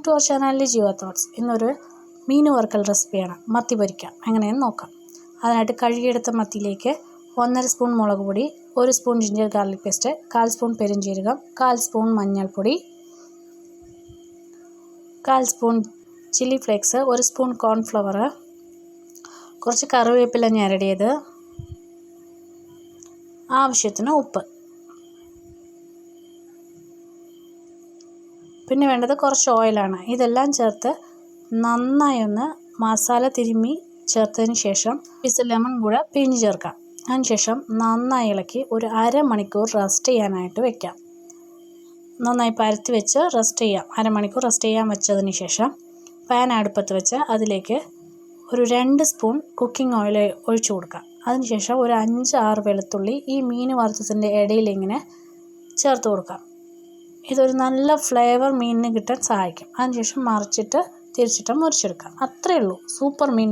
To our ചാനലിൽ Jio thoughts. ഇന്നൊരു മീൻ വറുക്കൽ റെസിപ്പിയാണ്. മത്തി പൊരിക്കാം എങ്ങനെയെന്ന് നോക്കാം. അതിനായിട്ട് കഴുകിയെടുത്ത മത്തിയിലേക്ക് 1.5 സ്പൂൺ മുളക് പൊടി, 1 spoon ginger garlic paste, 1/4 spoon പെരുംജീരകം, 1/4 സ്പൂൺ മഞ്ഞൾപ്പൊടി, 1/4 spoon chilli flakes, 1 spoon cornflour, കുറച്ച് കറിവേപ്പില ഞെരടിയത്, ആവശ്യത്തിന് ഉപ്പ്. പിന്നെ വേണ്ടത് കുറച്ച് ഓയിലാണ്. ഇതെല്ലാം ചേർത്ത് നന്നായി ഒന്ന് മസാല തിരുമ്മി ചേർത്തതിന് ശേഷം പീസ് ലെമൺ കൂടെ പിഴിഞ്ഞ് ചേർക്കാം. അതിനുശേഷം നന്നായി ഇളക്കി ഒരു അരമണിക്കൂർ റെസ്റ്റ് ചെയ്യാനായിട്ട് വെക്കാം. നന്നായി പരത്തി വെച്ച് റെസ്റ്റ് ചെയ്യാം. അരമണിക്കൂർ റെസ്റ്റ് ചെയ്യാൻ വെച്ചതിന് ശേഷം പാൻ അടുപ്പത്ത് വെച്ച് അതിലേക്ക് ഒരു 2 സ്പൂൺ കുക്കിംഗ് ഓയിൽ ഒഴിച്ചു കൊടുക്കാം. അതിനുശേഷം ഒരു 5-6 വെളുത്തുള്ളി ഈ മീൻ വറുത്തതിൻ്റെ ഇടയിൽ ഇങ്ങനെ ചേർത്ത് കൊടുക്കാം. ഇതൊരു നല്ല ഫ്ലേവർ മീനിന് കിട്ടാൻ സഹായിക്കും. അതിനുശേഷം മറിച്ചിട്ട് തിരിച്ചിട്ട് മുറിച്ചെടുക്കാം. അത്രയേ ഉള്ളൂ. സൂപ്പർ മീൻ.